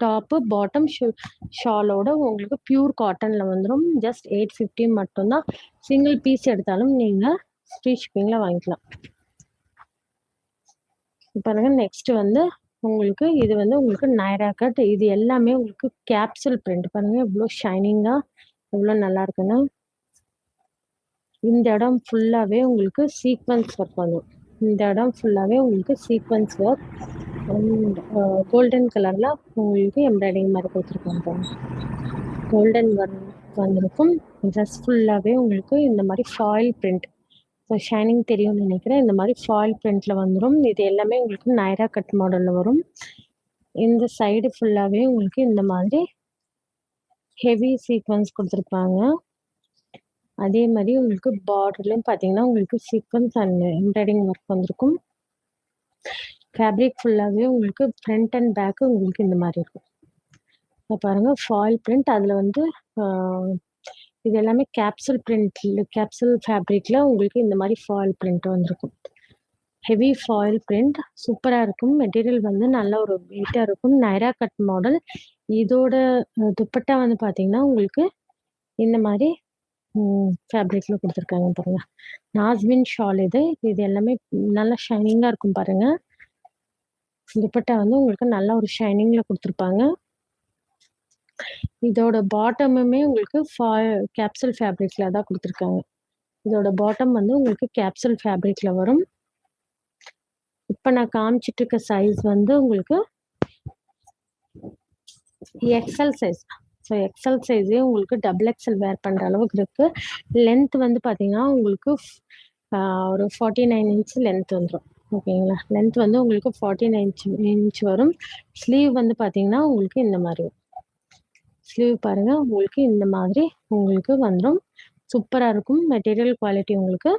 Top bottom ஷாலோட உங்களுக்கு pure காட்டன்ல வந்துடும். Just 850 மட்டும்தான். சிங்கிள் பீஸ் எடுத்தாலும் நீங்க ஃப்ரீ ஷிப்பிங்ல வாங்கிக்கலாம். பாருங்க நெக்ஸ்ட் வந்து உங்களுக்கு இது வந்து உங்களுக்கு நைரா கட். இது எல்லாமே உங்களுக்கு கேப்சூல் பிரிண்ட். பாருங்க இவ்வளோ ஷைனிங்கா எவ்வளோ நல்லா இருக்குன்னு. இந்த இடம் ஃபுல்லாவே உங்களுக்கு சீக்வன்ஸ் ஒர்க் வந்துடும். இந்த இடம் ஃபுல்லாவே உங்களுக்கு சீக்வன்ஸ் ஒர்க் கோல்டன் கலர்ல உங்களுக்கு எம்ப்ராய்டிங் மாதிரி கொடுத்துருக்காங்க. கோல்டன் ஒர்க் வந்திருக்கும். ட்ரெஸ் ஃபுல்லாவே உங்களுக்கு இந்த மாதிரி ஃபாயில் பிரிண்ட். ஸோ ஷைனிங் தெரியும்னு நினைக்கிறேன். இந்த மாதிரி ஃபாயில் பிரிண்ட்ல வந்துடும். இது எல்லாமே உங்களுக்கு நைரா கட் மாடல்ல வரும். இந்த சைடு ஃபுல்லாவே உங்களுக்கு இந்த மாதிரி ஹெவி சீக்வன்ஸ் கொடுத்துருப்பாங்க. அதே மாதிரி உங்களுக்கு பார்டர்லையும் பார்த்தீங்கன்னா உங்களுக்கு சீக்வன்ஸ் அண்ட் எம்ப்ராய்டிங் ஒர்க் வந்திருக்கும். ஃபேப்ரிக் ஃபுல்லாகவே உங்களுக்கு ஃப்ரண்ட் அண்ட் பேக்கு உங்களுக்கு இந்த மாதிரி இருக்கும். இப்போ பாருங்கள் ஃபாயில் பிரிண்ட். அதில் வந்து இது எல்லாமே கேப்சூல் பிரிண்ட், கேப்சூல் ஃபேப்ரிக்கில் உங்களுக்கு இந்த மாதிரி ஃபாயில் பிரிண்ட் வந்திருக்கும். ஹெவி ஃபாயில் பிரிண்ட் சூப்பராக இருக்கும். மெட்டீரியல் வந்து நல்ல ஒரு வெயிட்டாக இருக்கும். Naira cut model. இதோட துப்பட்டா வந்து பார்த்தீங்கன்னா உங்களுக்கு இந்த மாதிரி ஃபேப்ரிக்ல கொடுத்துருக்காங்க பாருங்க. நாஸ்மின் ஷால் இது. இது எல்லாமே நல்லா ஷைனிங்காக இருக்கும் பாருங்க. துப்பட்டா வந்து உங்களுக்கு நல்ல ஒரு ஷைனிங்ல கொடுத்துருப்பாங்க. இதோட பாட்டமுமே உங்களுக்கு கேப்சூல் ஃபேப்ரிக்ல தான் கொடுத்துருக்காங்க. இதோட பாட்டம் வந்து உங்களுக்கு கேப்சூல் ஃபேப்ரிக்ல வரும். இப்போ நான் காமிச்சிட்டு இருக்க சைஸ் வந்து உங்களுக்கு எக்ஸல் சைஸ். ஸோ எக்ஸல் சைஸே உங்களுக்கு டபுள் எக்ஸல் வேர் பண்ணுற அளவுக்கு இருக்கு. லென்த் வந்து பார்த்தீங்கன்னா உங்களுக்கு ஒரு 49 இன்ச் லென்த் வந்துடும். ஓகேங்களா? லென்த் வந்து உங்களுக்கு 49 இன்ச் வரும். ஸ்லீவ் வந்து பார்த்தீங்கன்னா உங்களுக்கு இந்த மாதிரி வரும். ஸ்லீவ் பாருங்க உங்களுக்கு இந்த மாதிரி உங்களுக்கு வந்துடும். சூப்பராக இருக்கும். மெட்டீரியல் குவாலிட்டி உங்களுக்கு.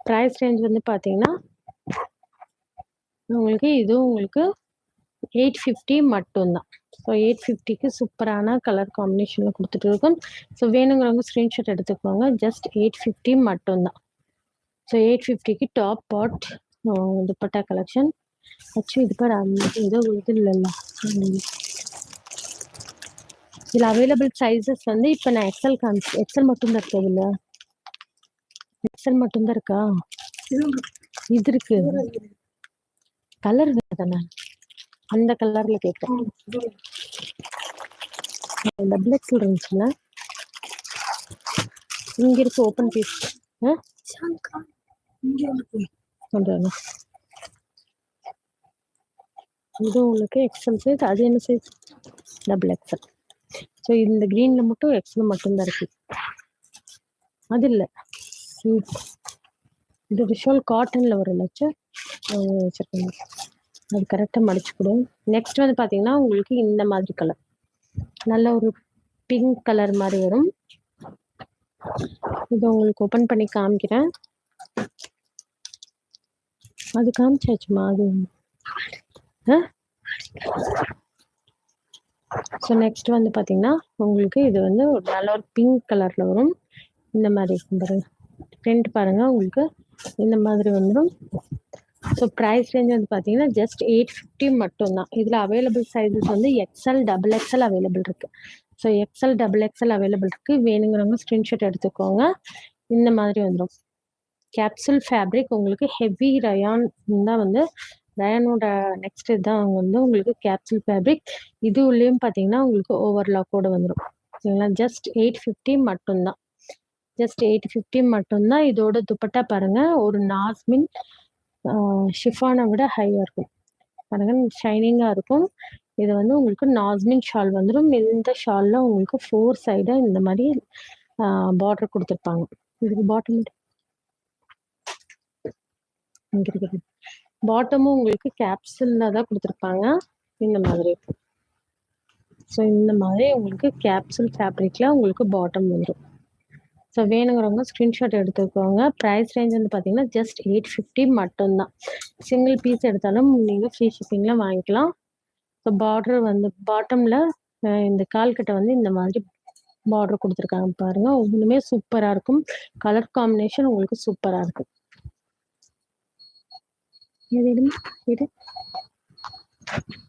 ப்ரைஸ் ரேஞ்ச் வந்து பார்த்தீங்கன்னா உங்களுக்கு இது உங்களுக்கு 850 மட்டும்தான். ஸோ 850க்கு சூப்பரான கலர் காம்பினேஷனில் கொடுத்துட்டு இருக்கோம். ஸோ வேணுங்கிறவங்க ஸ்க்ரீன்ஷாட் எடுத்துக்கோங்க. ஜஸ்ட் 850 மட்டும்தான். ஸோ 850க்கு டாப் பாட் துப்பட்டா கலெக்ஷன். ஆக்சுவலி இது பாரு ஏதோ இது இல்லைல்ல. இதில் அவைலபிள் சைஸஸ் வந்து இப்போ நான் எக்ஸல் மட்டும்தான் இருக்கு. இதில் எக்ஸல் மட்டும்தான் இருக்கா? இது இருக்கு. கலர் தானே அந்த கலர்ல கேட்குறேன். டபுள் எக்ஸல் இருந்துச்சுன்னா இங்க இருக்கு ஓப்பன் பீஸ். இது உங்களுக்கு எக்ஸல் சைஸ். அது என்ன சைஸ்? Double XL. ஸோ இந்த கிரீன்ல மட்டும் எக்ஸல் மட்டும்தான் இருக்கு. அது இல்லை, இது விஷுவல் காட்டன்ல ஒரு லட்சம் வச்சிருக்கேன். அது கரெக்டாக மடிச்சுக்கிடும். நெக்ஸ்ட் வந்து பார்த்தீங்கன்னா உங்களுக்கு இந்த மாதிரி கலர், நல்ல ஒரு பிங்க் கலர் மாதிரி வரும். இது உங்களுக்கு ஓப்பன் பண்ணி காமிக்கிறேன். அது காமிச்சாச்சுமா அது. ஸோ நெக்ஸ்ட் வந்து பார்த்தீங்கன்னா உங்களுக்கு இது வந்து ஒரு நல்ல ஒரு பிங்க் கலர்ல வரும். இந்த மாதிரி இருக்கும் பாருங்க. பிரிண்ட் பாருங்க உங்களுக்கு இந்த மாதிரி வந்துடும். ஸோ ப்ரைஸ் ரேஞ்ச் வந்து பார்த்தீங்கன்னா ஜஸ்ட் 850 மட்டும்தான். இதில் அவைலபிள் சைஸஸ் வந்து எக்ஸ்எல் டபுள் எக்ஸ்எல் அவைலபிள் இருக்கு. So XL double XL available இருக்கு. வேணுங்கிறவங்க ஸ்க்ரீன்ஷாட் எடுத்துக்கோங்க. இந்த மாதிரி வந்துடும். கேப்சூல் ஃபேப்ரிக் உங்களுக்கு ஹெவி ரயான் தான் வந்து ரயானோட நெக்ஸ்ட் தான் வந்து உங்களுக்கு கேப்சூல் ஃபேப்ரிக். இது உள்ளேயும் பார்த்தீங்கன்னா உங்களுக்கு ஓவர்லாக்கோட வந்துடும். சரிங்களா? ஜஸ்ட் 850 மட்டும்தான். ஜஸ்ட் 850 மட்டும்தான். இதோட துப்பட்டா பாருங்க ஒரு நாஸ்மின் ஷிஃபானை விட ஹையாக இருக்கும் பாருங்க. ஷைனிங்காக இருக்கும். இது வந்து உங்களுக்கு நாஸ்மின் ஷால் வந்துடும். இந்த ஷாலில் உங்களுக்கு 4 சைடாக இந்த மாதிரி பார்டர் கொடுத்துருப்பாங்க. இதுக்கு பாட்டம் இங்கே இருக்குது. பாட்டமும் உங்களுக்கு கேப்சூலில் தான் கொடுத்துருப்பாங்க. இந்த மாதிரி இருக்கும். ஸோ இந்த மாதிரி உங்களுக்கு கேப்சூல் ஃபேப்ரிக்கில் உங்களுக்கு பாட்டம் வந்துடும். ஸோ வேணுங்கிறவங்க ஸ்க்ரீன்ஷாட் எடுத்துக்கோங்க. ப்ரைஸ் ரேஞ்ச் வந்து பார்த்தீங்கன்னா ஜஸ்ட் 850 மட்டும்தான். சிங்கிள் பீஸ் எடுத்தாலும் நீங்கள் ஃப்ரீ ஷிப்பிங்கில் வாங்கிக்கலாம். ஸோ பார்டர் வந்து பாட்டமில் இந்த கால்கட்டை வந்து இந்த மாதிரி பார்டர் கொடுத்துருக்காங்க பாருங்க. ஒன்றுமே சூப்பராக இருக்கும். கலர் காம்பினேஷன் உங்களுக்கு சூப்பராக இருக்கும். இது